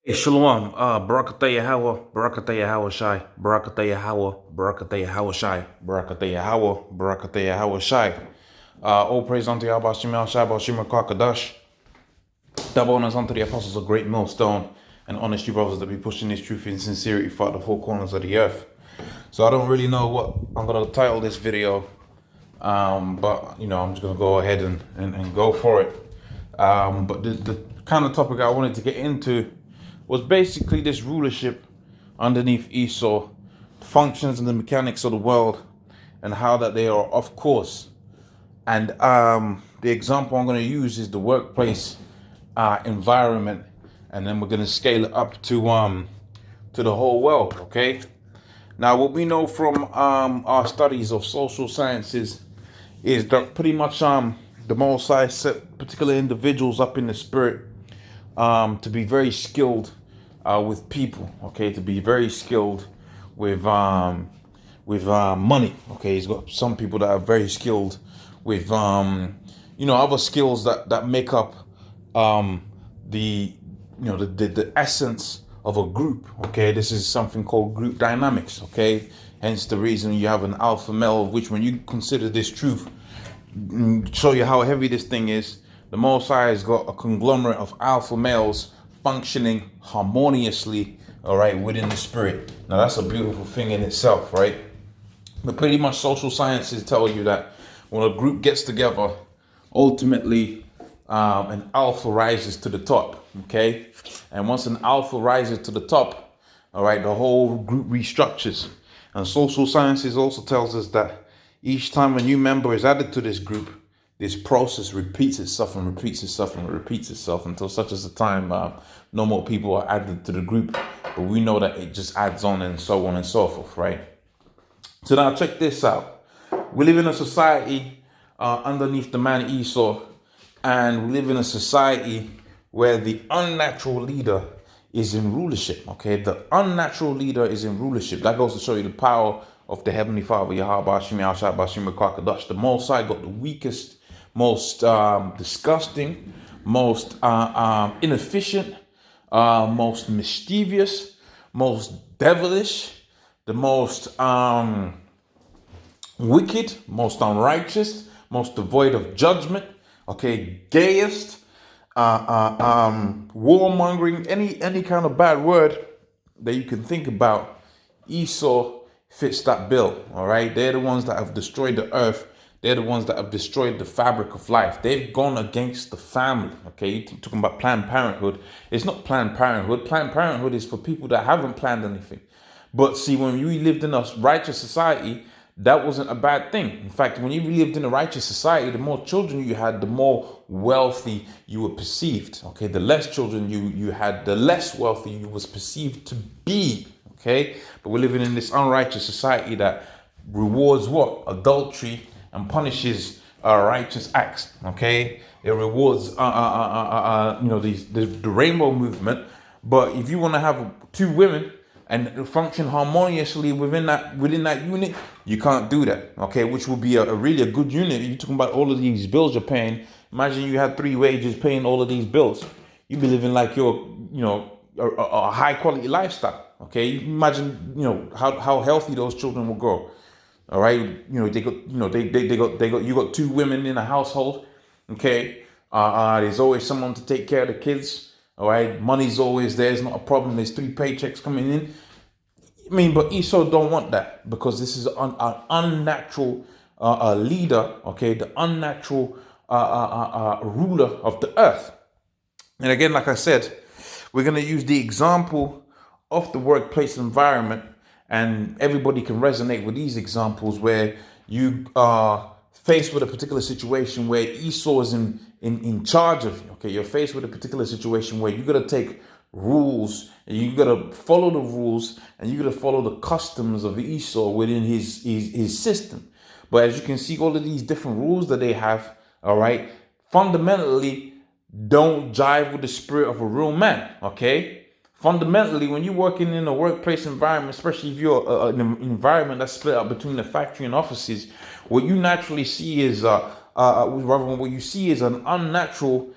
Hey, Shalom, Barakatah Yahweh, Barakatah Yahweh Shai, Barakatah Yahweh, Barakatah Yahweh Shai, Barakatah Yahweh, Barakatah Yahweh Shai. All praise unto Yahweh Shem El Shai, Bashim Kadash. Double honors unto the apostles of Great Millstone and honest you brothers that be pushing this truth in sincerity throughout the four corners of the earth. So I don't really know what I'm gonna title this video, but I'm just gonna go ahead and go for it. But the kind of topic I wanted to get into was basically this rulership underneath Esau, functions and the mechanics of the world, and how that they are off course. And the example I'm going to use is the workplace environment, and then we're going to scale it up to the whole world. Okay. Now, what we know from our studies of social sciences is that pretty much the Most High set particular individuals up in the spirit to be very skilled with people. Okay, to be very skilled with money. Okay, he's got some people that are very skilled with other skills that make up the the essence of a group. Okay, this is something called group dynamics. Okay, hence the reason you have an alpha male, which when you consider this truth, show you how heavy this thing is. The Most High has got a conglomerate of alpha males functioning harmoniously, all right, within the spirit. Now that's a beautiful thing in itself, right? But pretty much social sciences tell you that when a group gets together, ultimately an alpha rises to the top, okay? And once an alpha rises to the top, all right, the whole group restructures. And social sciences also tells us that each time a new member is added to this group, this process repeats itself and repeats itself and repeats itself until such as a time no more people are added to the group. But we know that it just adds on and so on and so forth, right? So now check this out. We live in a society underneath the man Esau, and we live in a society where the unnatural leader is in rulership. Okay, the unnatural leader is in rulership. That goes to show you the power of the Heavenly Father, Yahweh Bashim Yahshua Bashim Kadash. The Most High got the weakest, most disgusting, most inefficient, most mischievous, most devilish, the most wicked, most unrighteous, most devoid of judgment, okay, gayest, warmongering, any kind of bad word that you can think about. Esau fits that bill, all right? They're the ones that have destroyed the earth. They're the ones that have destroyed the fabric of life. They've gone against the family, okay? You're talking about Planned Parenthood. It's not Planned Parenthood. Planned Parenthood is for people that haven't planned anything. But see, when we lived in a righteous society, that wasn't a bad thing. In fact, when you lived in a righteous society, the more children you had, the more wealthy you were perceived. Okay, the less children you had, the less wealthy you was perceived to be. Okay, but we're living in this unrighteous society that rewards what? Adultery, and punishes righteous acts. Okay, it rewards the rainbow movement. But if you want to have two women and function harmoniously within that unit, you can't do that. Okay, which will be a really a good unit. You're talking about all of these bills you're paying. Imagine you had three wages paying all of these bills. You'd be living like you're a high quality lifestyle. Okay, imagine how healthy those children will grow. All right, they got you got two women in a household. Okay, there's always someone to take care of the kids. All right, money's always there. It's not a problem. There's three paychecks coming in. I mean, but Esau don't want that because this is an unnatural leader. Okay, the unnatural ruler of the earth. And again, like I said, we're going to use the example of the workplace environment, and everybody can resonate with these examples where you are faced with a particular situation where Esau is in charge of you. Okay, you're faced with a particular situation where you got to take rules, and you got to follow the rules, and you got to follow the customs of Esau within his system. But as you can see, all of these different rules that they have, all right, fundamentally don't jive with the spirit of a real man. Okay, fundamentally, when you're working in a workplace environment, especially if you're an environment that's split up between the factory and offices, what you naturally see is what you see is an unnatural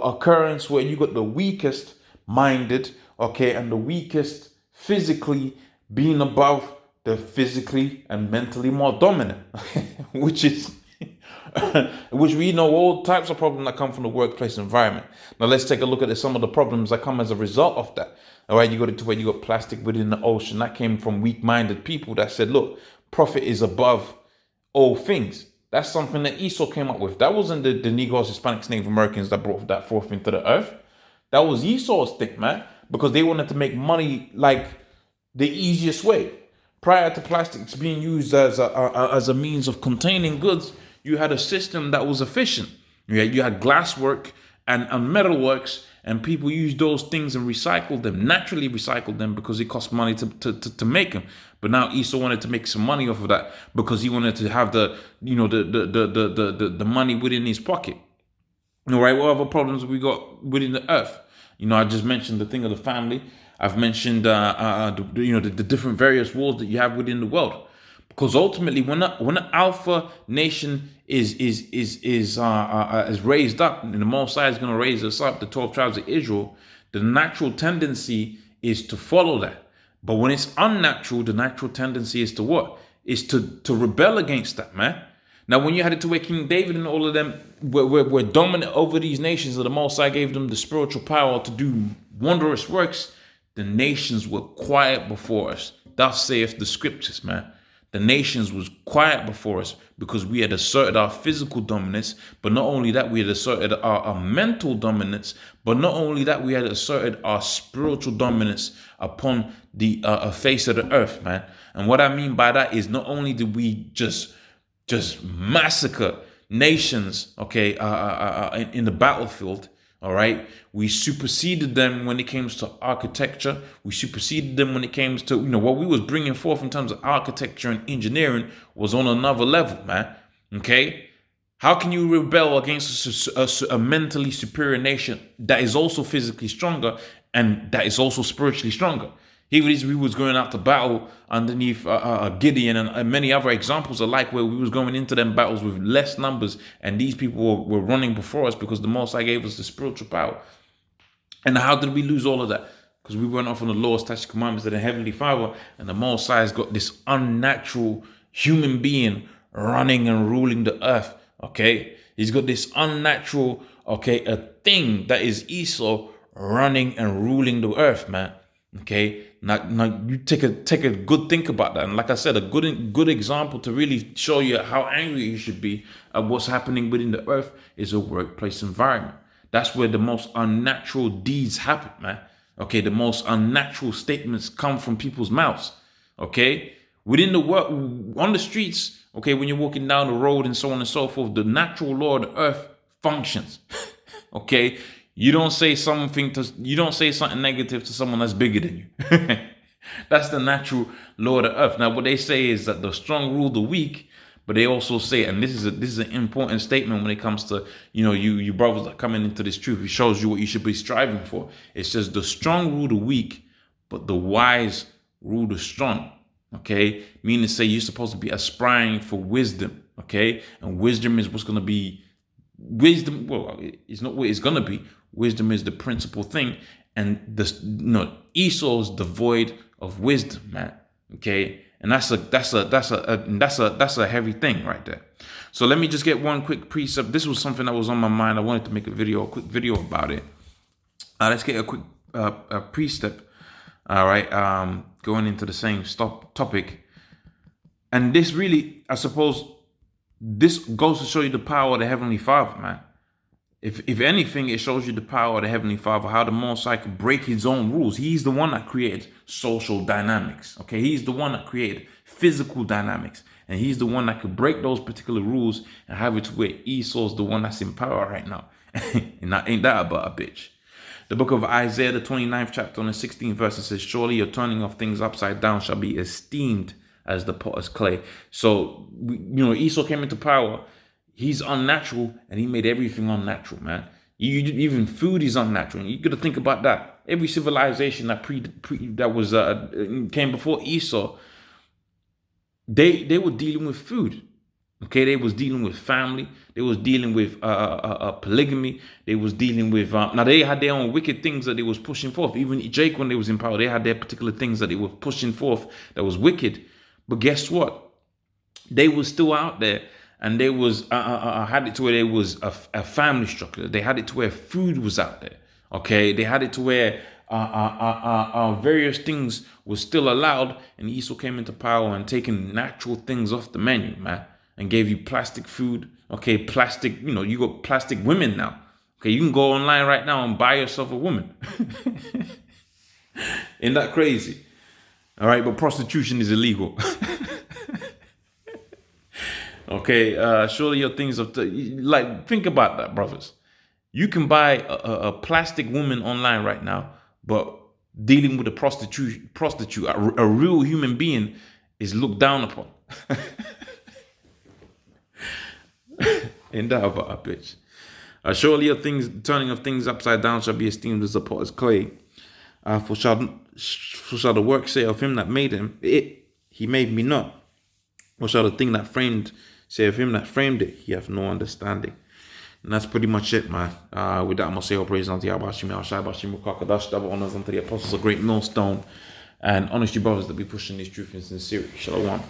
occurrence where you got the weakest minded, okay, and the weakest physically being above the physically and mentally more dominant, which is which we know all types of problems that come from the workplace environment. Now let's take a look at some of the problems that come as a result of that. All right, you got it to where you got plastic within the ocean. That came from weak-minded people that said, look, profit is above all things. That's something that Esau came up with. That wasn't the Negroes, Hispanics, Native Americans that brought that forth into the earth. That was Esau's thing, man, because they wanted to make money like the easiest way. Prior to plastics being used as a means of containing goods, you had a system that was efficient. You had glasswork and metalworks, and people used those things and recycled them, naturally recycled them, because it cost money to make them. But now Esau wanted to make some money off of that because he wanted to have the money within his pocket. All right, what other problems have we got within the earth? I just mentioned the thing of the family. I've mentioned the different various wars that you have within the world. Because ultimately, when an alpha nation is raised up, and the Mosai is going to raise us up, the 12 tribes of Israel, the natural tendency is to follow that. But when it's unnatural, the natural tendency is to what? Is to rebel against that, man. Now, when you had it to where King David and all of them were dominant over these nations, that the Mosai gave them the spiritual power to do wondrous works, the nations were quiet before us. Thus saith the scriptures, man. The nations was quiet before us because we had asserted our physical dominance, but not only that, we had asserted our mental dominance, but not only that, we had asserted our spiritual dominance upon the face of the earth, man. And what I mean by that is not only did we just massacre nations, okay, in the battlefield, all right, we superseded them when it comes to architecture. We superseded them when it came to, what we was bringing forth in terms of architecture and engineering was on another level, man. Okay, how can you rebel against a mentally superior nation that is also physically stronger and that is also spiritually stronger? Even as we was going out to battle underneath Gideon and many other examples alike, where we was going into them battles with less numbers, and these people were running before us because the Most High gave us the spiritual power. And how did we lose all of that? Because we went off on the laws, statutes, commandments of the Heavenly Father, and the Most High has got this unnatural human being running and ruling the earth. Okay, he's got this unnatural, a thing that is Esau running and ruling the earth, man. Okay, now you take a good think about that, and like I said, a good example to really show you how angry you should be at what's happening within the earth is a workplace environment. That's where the most unnatural deeds happen, man. Okay, the most unnatural statements come from people's mouths. Okay, within the work, on the streets. Okay, when you're walking down the road and so on and so forth, the natural law of the earth functions. Okay. You don't say something negative to someone that's bigger than you. That's the natural law of the earth. Now, what they say is that the strong rule the weak, but they also say, and this is an important statement when it comes to, you brothers that are coming into this truth. It shows you what you should be striving for. It says the strong rule the weak, but the wise rule the strong. Okay, meaning to say you're supposed to be aspiring for wisdom. Okay, and wisdom is what's going to be wisdom. Well, it's not what it's going to be. Wisdom is the principal thing, and Esau's devoid of wisdom, man. Okay, and that's a heavy thing right there. So let me just get one quick precept. This was something that was on my mind. I wanted to make a quick video about it. Let's get a quick precept. All right, going into the same topic, and this really, I suppose, this goes to show you the power of the Heavenly Father, man. If anything, it shows you the power of the Heavenly Father, how the Most High could break his own rules. He's the one that created social dynamics. Okay, he's the one that created physical dynamics. And he's the one that could break those particular rules and have it to where Esau's the one that's in power right now. And ain't that about a bitch? The book of Isaiah, the 29th chapter on the 16th verse, it says, surely your turning of things upside down shall be esteemed as the potter's clay. So, Esau came into power. He's unnatural, and he made everything unnatural, man. Even food is unnatural. You got to think about that. Every civilization that came before Esau, they were dealing with food. Okay, they was dealing with family. They was dealing with polygamy. They was dealing with now they had their own wicked things that they was pushing forth. Even Jake, when they was in power, they had their particular things that they were pushing forth that was wicked. But guess what? They was still out there, and they was had it to where there was a family structure. They had it to where food was out there. Okay, they had it to where various things was still allowed, and Esau came into power and taking natural things off the menu, man, and gave you plastic food. Okay, plastic. You know, you got plastic women now. Okay, you can go online right now and buy yourself a woman. Ain't that crazy? All right, but prostitution is illegal. Okay, surely your things of like think about that, brothers. You can buy a plastic woman online right now, but dealing with a prostitute, a real human being, is looked down upon. Ain't that about a bitch? Surely your things, turning of things upside down, shall be esteemed as the potter's clay. For shall the work say of him that made him, he made me not. Or shall the thing that framed say of him that framed it, he hath no understanding. And that's pretty much it, man. With that, I'm going to say all praise unto Yahweh Shemi Al-Shai, Bashim Mukakadash, double honors unto the apostles, a great millstone. And honestly, brothers, that be pushing this truth in sincerity. Shalom.